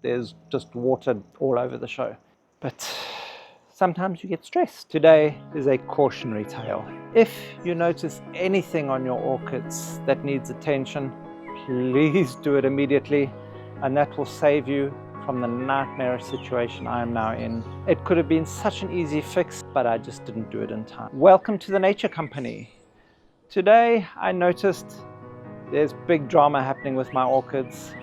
there's just water all over the show. But sometimes you get stressed. Today is a cautionary tale. If you notice anything on your orchids that needs attention, please do it immediately, and that will save you from the nightmarish situation I am now in. It could have been such an easy fix, but I just didn't do it in time. Welcome to the Nature Company. Today I noticed there's big drama happening with my orchids.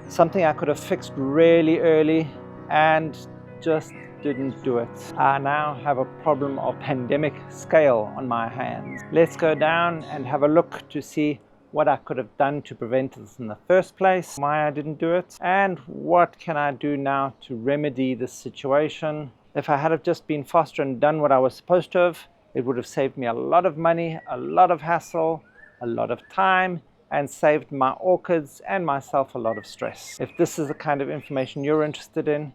Something I could have fixed really early and just didn't do it. I now have a problem of pandemic scale on my hands. Let's go down and have a look to see what I could have done to prevent this in the first place, why I didn't do it, and what can I do now to remedy this situation. If I had have just been faster and done what I was supposed to have, it would have saved me a lot of money, a lot of hassle, a lot of time, and saved my orchids and myself a lot of stress. If this is the kind of information you're interested in,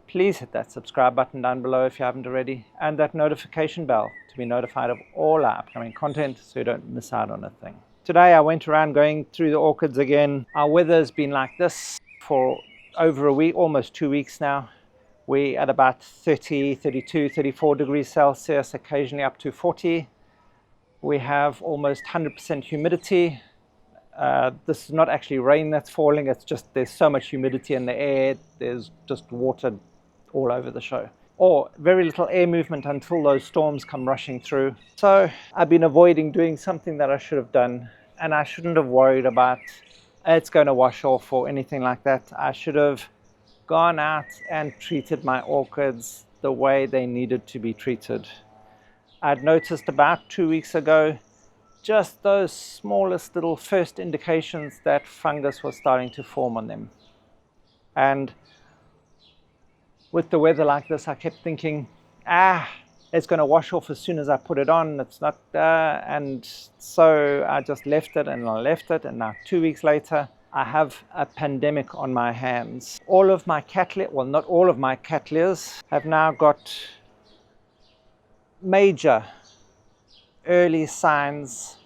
please hit that subscribe button down below if you haven't already, and that notification bell to be notified of all our upcoming content so you don't miss out on a thing. Today I went around going through the orchids again. Our weather's been like this for over a week, almost 2 weeks now. We're at about 30, 32, 34 degrees Celsius, occasionally up to 40. We have almost 100% humidity. This is not actually rain that's falling, it's just there's so much humidity in the air, there's just water all over the show. Or very little air movement until those storms come rushing through. So I've been avoiding doing something that I should have done, and I shouldn't have worried about it's going to wash off or anything like that. I should have gone out and treated my orchids the way they needed to be treated. I'd noticed about 2 weeks ago just those smallest little first indications that fungus was starting to form on them. And with the weather like this, I kept thinking, it's going to wash off as soon as I put it on. It's not, and so I just left it and I left it. And now 2 weeks later, I have a pandemic on my hands. All of my Cattleya, well, not all of my Cattleyas have now got major early signs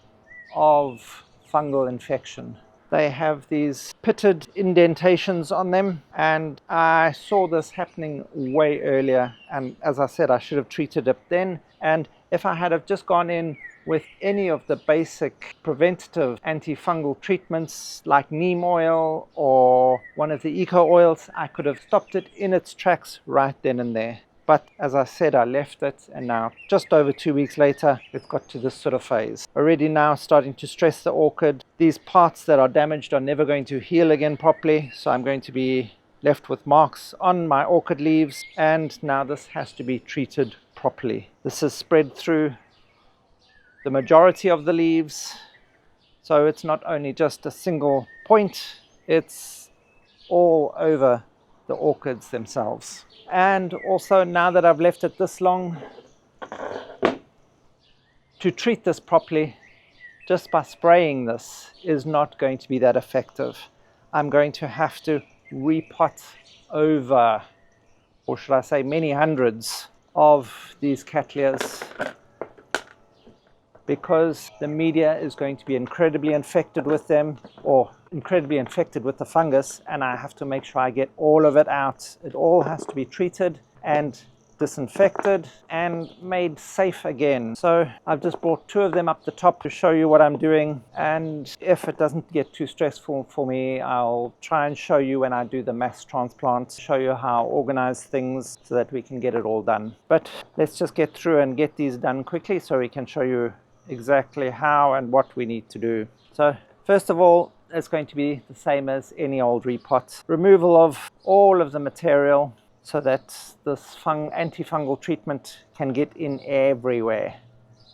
of fungal infection. They have these pitted indentations on them, and I saw this happening way earlier, and as I said, I should have treated it then. And if I had have just gone in with any of the basic preventative antifungal treatments like neem oil or one of the eco oils, I could have stopped it in its tracks right then and there. But as I said, I left it, and now just over 2 weeks later, we've got to this sort of phase. Already now starting to stress the orchid. These parts that are damaged are never going to heal again properly, so I'm going to be left with marks on my orchid leaves, and now this has to be treated properly. This is spread through the majority of the leaves, so it's not only just a single point, it's all over the orchids themselves. And also, now that I've left it this long, to treat this properly, just by spraying this is not going to be that effective. I'm going to have to repot over, or should I say many hundreds of these Cattleyas, because the media is going to be incredibly infected with them, or incredibly infected with the fungus, and I have to make sure I get all of it out. It all has to be treated and disinfected and made safe again. So I've just brought 2 of them up the top to show you what I'm doing, and if it doesn't get too stressful for me, I'll try and show you when I do the mass transplant, show you how I organize things so that we can get it all done. But let's just get through and get these done quickly so we can show you exactly how and what we need to do. So first of all, it's going to be the same as any old repot. Removal of all of the material so that this antifungal treatment can get in everywhere,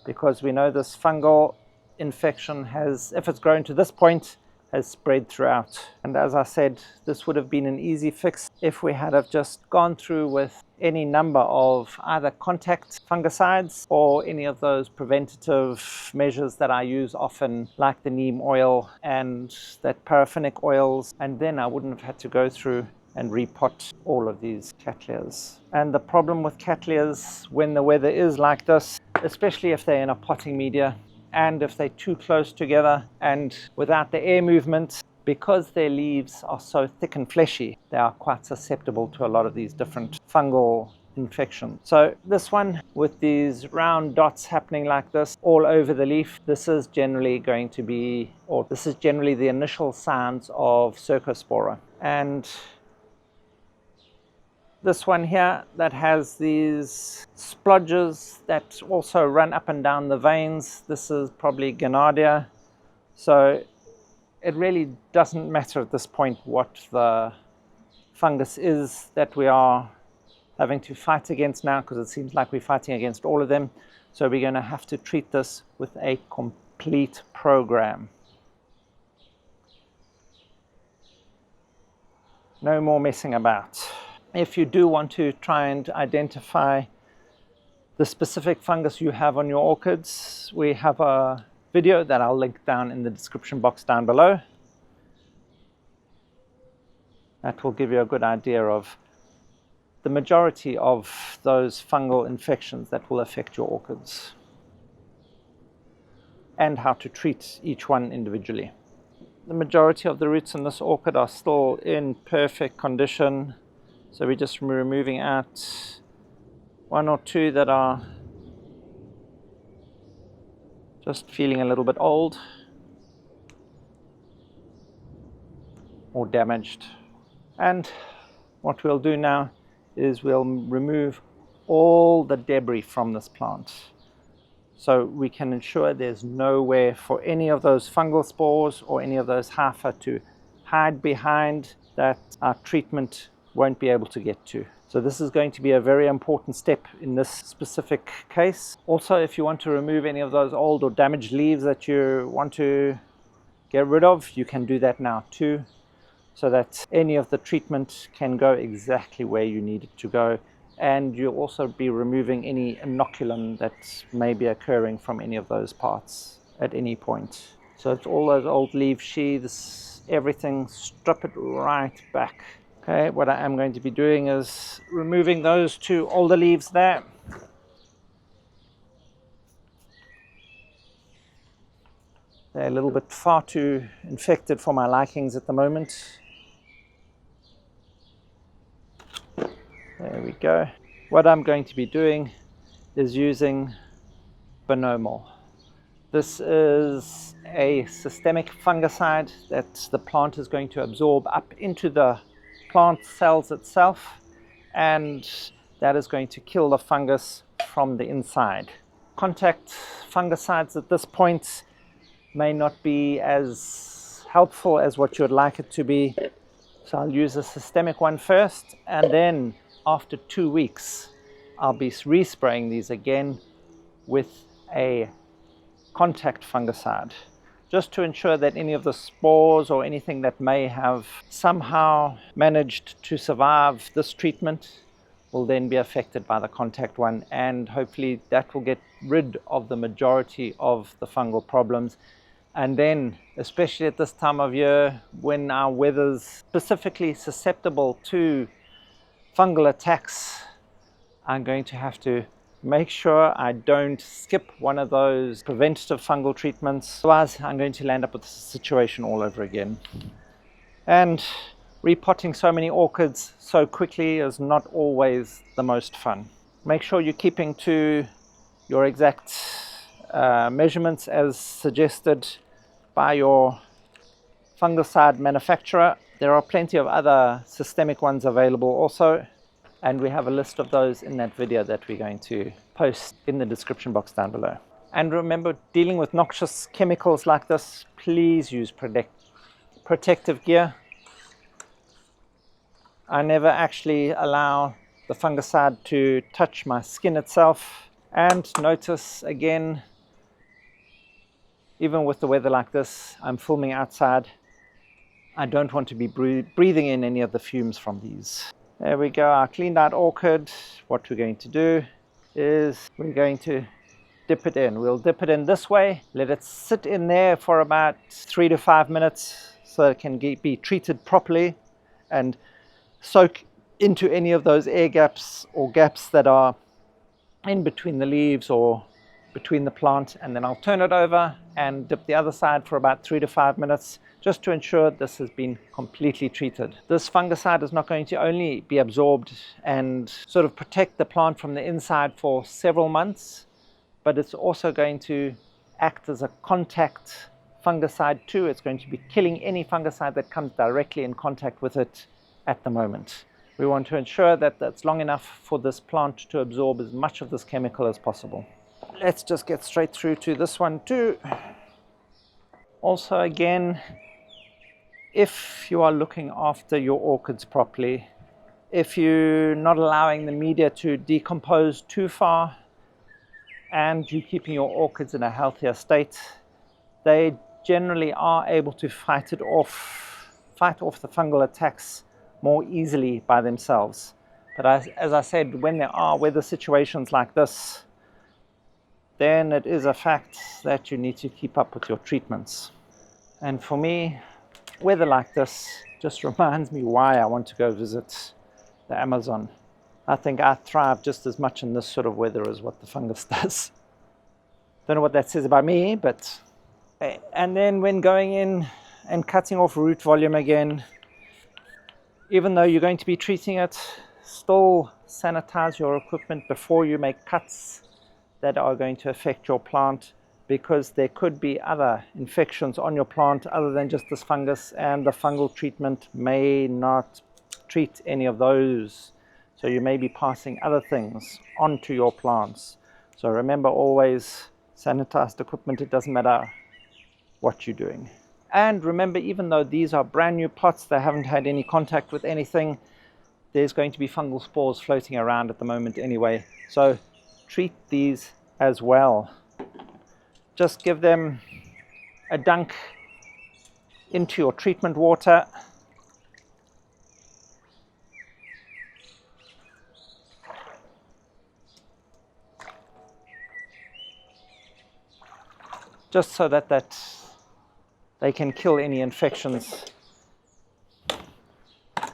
because we know this fungal infection has, if it's grown to this point, has spread throughout. And as I said, this would have been an easy fix if we had have just gone through with any number of either contact fungicides or any of those preventative measures that I use often, like the neem oil and that paraffinic oils, and then I wouldn't have had to go through and repot all of these Cattleyas. And the problem with Cattleyas when the weather is like this, especially if they're in a potting media, and if they're too close together and without the air movement, Because their leaves are so thick and fleshy, they are quite susceptible to a lot of these different fungal infections. So this one with these round dots happening like this all over the leaf, this is generally going to be, or this is generally the initial signs of cercospora. And this one here that has these splodges that also run up and down the veins, this is probably Gennardia. So it really doesn't matter at this point what the fungus is that we are having to fight against now, because it seems like we're fighting against all of them. So we're going to have to treat this with a complete program. No more messing about. If you do want to try and identify the specific fungus you have on your orchids, we have a video that I'll link down in the description box down below. That will give you a good idea of the majority of those fungal infections that will affect your orchids and how to treat each one individually. The majority of the roots in this orchid are still in perfect condition, so we're just removing out one or two that are just feeling a little bit old or damaged. And what we'll do now is we'll remove all the debris from this plant, so we can ensure there's nowhere for any of those fungal spores or any of those hypha to hide behind that our treatment won't be able to get to. So this is going to be a very important step in this specific case. Also, if you want to remove any of those old or damaged leaves that you want to get rid of, you can do that now too, so that any of the treatment can go exactly where you need it to go. And you'll also be removing any inoculum that may be occurring from any of those parts at any point. So it's all those old leaf sheaths, everything, strip it right back. Okay, what I am going to be doing is removing those two older leaves there. They're a little bit far too infected for my likings at the moment. There we go. What I'm going to be doing is using Bonomil. This is a systemic fungicide that the plant is going to absorb up into the plant cells itself, and that is going to kill the fungus from the inside. Contact fungicides at this point may not be as helpful as what you would like it to be, so I'll use a systemic one first, and then after 2 weeks I'll be respraying these again with a contact fungicide, just to ensure that any of the spores or anything that may have somehow managed to survive this treatment will then be affected by the contact one, and hopefully that will get rid of the majority of the fungal problems. And then, especially at this time of year when our weather's specifically susceptible to fungal attacks, I'm going to have to make sure I don't skip one of those preventative fungal treatments. Otherwise, I'm going to land up with the situation all over again. And repotting so many orchids so quickly is not always the most fun. Make sure you're keeping to your exact measurements as suggested by your fungicide manufacturer. There are plenty of other systemic ones available also, and we have a list of those in that video that we're going to post in the description box down below. And remember, dealing with noxious chemicals like this, please use protective gear. I never actually allow the fungicide to touch my skin itself. And notice again, even with the weather like this, I'm filming outside. I don't want to be breathing in any of the fumes from these. There we go, our cleaned out orchid. What we're going to do is we're going to dip it in. We'll dip it in this way, let it sit in there for about 3 to 5 minutes so it can be treated properly and soak into any of those air gaps or gaps that are in between the leaves or between the plant, and then I'll turn it over and dip the other side for about 3 to 5 minutes just to ensure this has been completely treated. This fungicide is not going to only be absorbed and sort of protect the plant from the inside for several months, but it's also going to act as a contact fungicide too. It's going to be killing any fungicide that comes directly in contact with it at the moment. We want to ensure that that's long enough for this plant to absorb as much of this chemical as possible. Let's just get straight through to this one too. Also, again, if you are looking after your orchids properly, if you're not allowing the media to decompose too far, and you're keeping your orchids in a healthier state, they generally are able to fight off the fungal attacks more easily by themselves. But as I said, when there are weather situations like this, then it is a fact that you need to keep up with your treatments. And for me, weather like this just reminds me why I want to go visit the Amazon. I think I thrive just as much in this sort of weather as what the fungus does. Don't know what that says about me, but... And then when going in and cutting off root volume again, even though you're going to be treating it, still sanitize your equipment before you make cuts that are going to affect your plant, because there could be other infections on your plant other than just this fungus, and the fungal treatment may not treat any of those. So you may be passing other things onto your plants. So remember, always sanitized equipment, it doesn't matter what you're doing. And remember, even though these are brand new pots, they haven't had any contact with anything, there's going to be fungal spores floating around at the moment anyway. So treat these as well. Just give them a dunk into your treatment water. Just so that they can kill any infections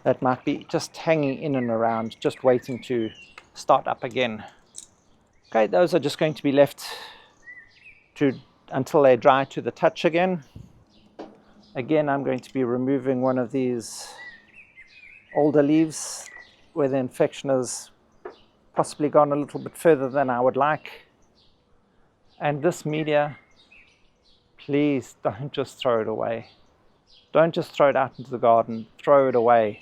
that might be just hanging in and around, just waiting to start up again. Okay, those are just going to be left until they dry to the touch again. Again, I'm going to be removing one of these older leaves where the infection has possibly gone a little bit further than I would like. And this media, please don't just throw it away. Don't just throw it out into the garden, throw it away.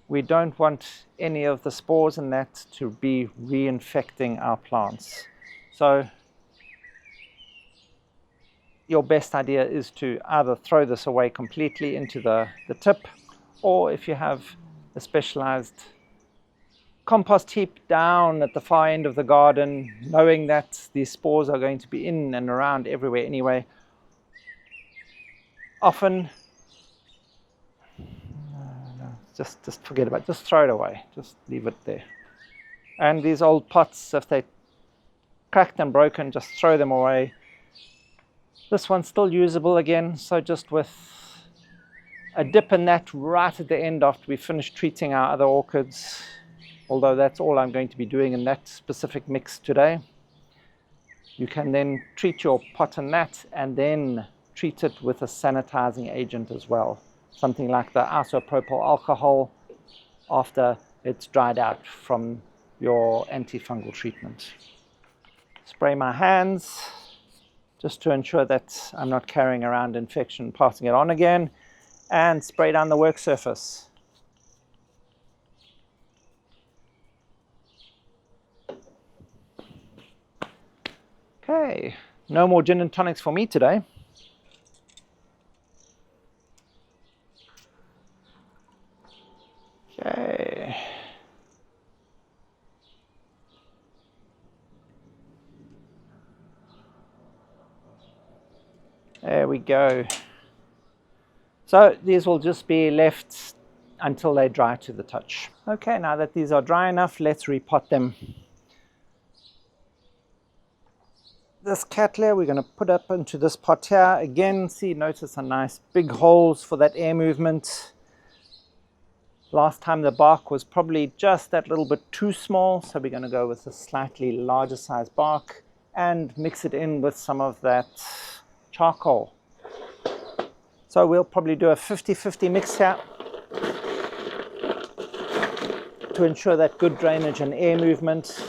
We don't want any of the spores in that to be reinfecting our plants. So your best idea is to either throw this away completely into the tip, or if you have a specialized compost heap down at the far end of the garden, knowing that these spores are going to be in and around everywhere anyway, often just forget about it. Just throw it away, just leave it there. And these old pots, if they're cracked and broken, just throw them away. This one's still usable again, so just with a dip in that right at the end after we finish treating our other orchids, although that's all I'm going to be doing in that specific mix today. You can then treat your pot in that, and then treat it with a sanitizing agent as well. Something like the isopropyl alcohol after it's dried out from your antifungal treatment. Spray my hands just to ensure that I'm not carrying around infection, passing it on again, and spray down the work surface. Okay, no more gin and tonics for me today. Okay. There we go. So these will just be left until they dry to the touch. Okay, now that these are dry enough, let's repot them. This Cattleya we're going to put up into this pot here. Again, see, notice some nice big holes for that air movement. Last time the bark was probably just that little bit too small, so we're going to go with a slightly larger size bark and mix it in with some of that charcoal. So we'll probably do a 50-50 mix here to ensure that good drainage and air movement.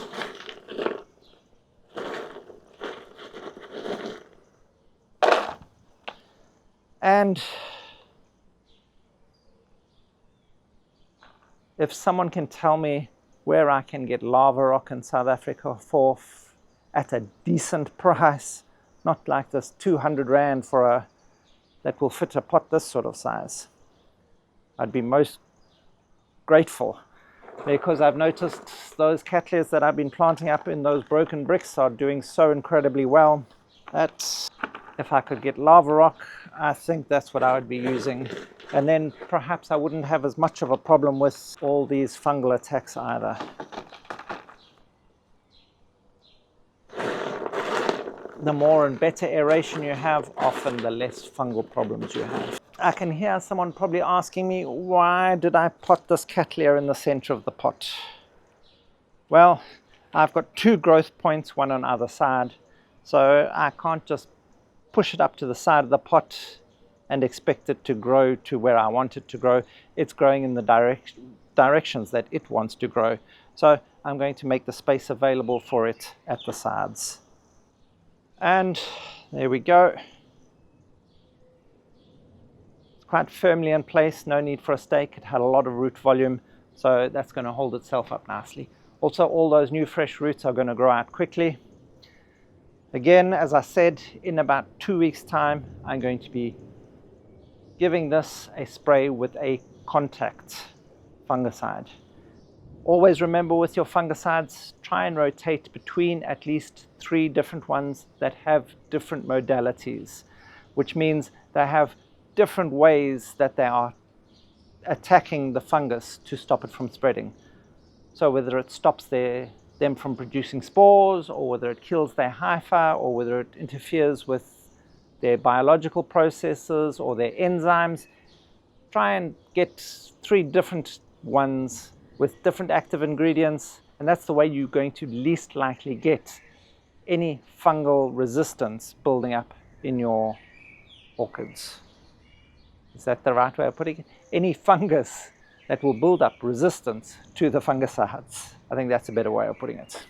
And if someone can tell me where I can get lava rock in South Africa for at a decent price, not like this 200 Rand for a that will fit a pot this sort of size, I'd be most grateful, because I've noticed those Cattleyas that I've been planting up in those broken bricks are doing so incredibly well that if I could get lava rock, I think that's what I would be using. And then perhaps I wouldn't have as much of a problem with all these fungal attacks either. The more and better aeration you have, often the less fungal problems you have. I can hear someone probably asking me, why did I pot this Cattleya in the center of the pot? Well, I've got 2 growth points, one on either side, so I can't just push it up to the side of the pot and expect it to grow to where I want it to grow. It's growing in the directions that it wants to grow. So I'm going to make the space available for it at the sides. And there we go. It's quite firmly in place, no need for a stake. It had a lot of root volume, so that's going to hold itself up nicely. Also, all those new fresh roots are going to grow out quickly. Again, as I said, in about 2 weeks' time, I'm going to be giving this a spray with a contact fungicide. Always remember with your fungicides, try and rotate between at least 3 different ones that have different modalities, which means they have different ways that they are attacking the fungus to stop it from spreading. So whether it stops them from producing spores, or whether it kills their hyphae, or whether it interferes with their biological processes or their enzymes, try and get 3 different ones with different active ingredients, and that's the way you're going to least likely get any fungal resistance building up in your orchids. Is that the right way of putting it? Any fungus that will build up resistance to the fungicides. I think that's a better way of putting it.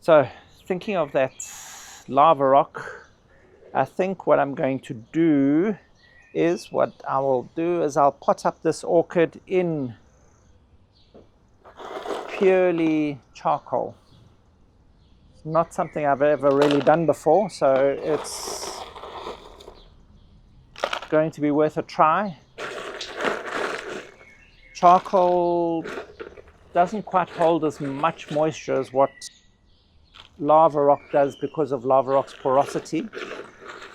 So thinking of that lava rock, I think what I'm going to do is, I'll pot up this orchid in purely charcoal. It's not something I've ever really done before, so it's going to be worth a try. Charcoal doesn't quite hold as much moisture as what lava rock does because of lava rock's porosity.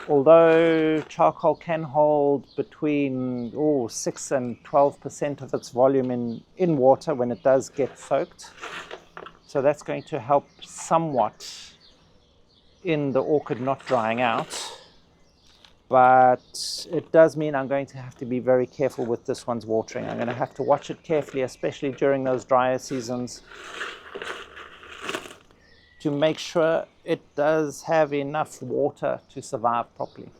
Although charcoal can hold between 6 and 12% of its volume in water when it does get soaked. So that's going to help somewhat in the orchid not drying out. But it does mean I'm going to have to be very careful with this one's watering. I'm going to have to watch it carefully, especially during those drier seasons, to make sure it does have enough water to survive properly.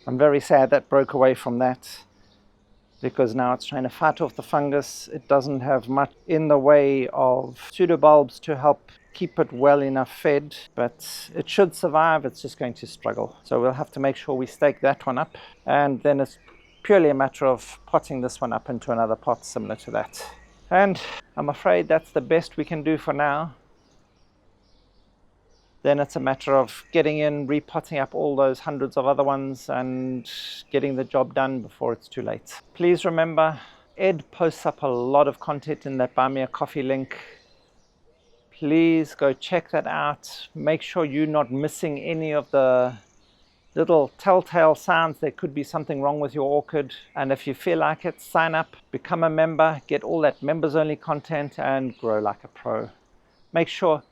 I'm very sad that broke away from that, because now it's trying to fight off the fungus. It doesn't have much in the way of pseudobulbs to help keep it well enough fed, but it should survive. It's just going to struggle. So we'll have to make sure we stake that one up, and then it's purely a matter of potting this one up into another pot similar to that. And I'm afraid that's the best we can do for now. Then it's a matter of getting in, repotting up all those hundreds of other ones and getting the job done before it's too late. Please remember, Ed posts up a lot of content in that Buy Me a Coffee link. Please go check that out. Make sure you're not missing any of the little telltale signs there could be something wrong with your orchid. And if you feel like it, sign up, become a member, get all that members only content, and grow like a pro. Make sure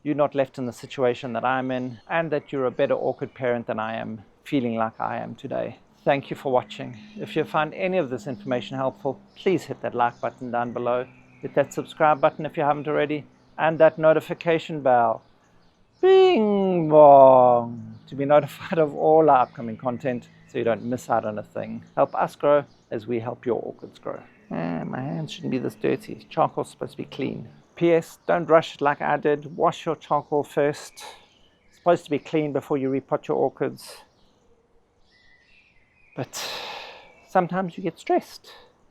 you're not left in the situation that I'm in, and that you're a better orchid parent than I am, feeling like I am today. Thank you for watching. If you find any of this information helpful, please hit that like button down below. Hit that subscribe button if you haven't already, and that notification bell. Bing bong! To be notified of all our upcoming content so you don't miss out on a thing. Help us grow as we help your orchids grow. My hands shouldn't be this dirty. Charcoal's supposed to be clean. P.S. Don't rush it like I did. Wash your charcoal first. It's supposed to be clean before you repot your orchids. But sometimes you get stressed.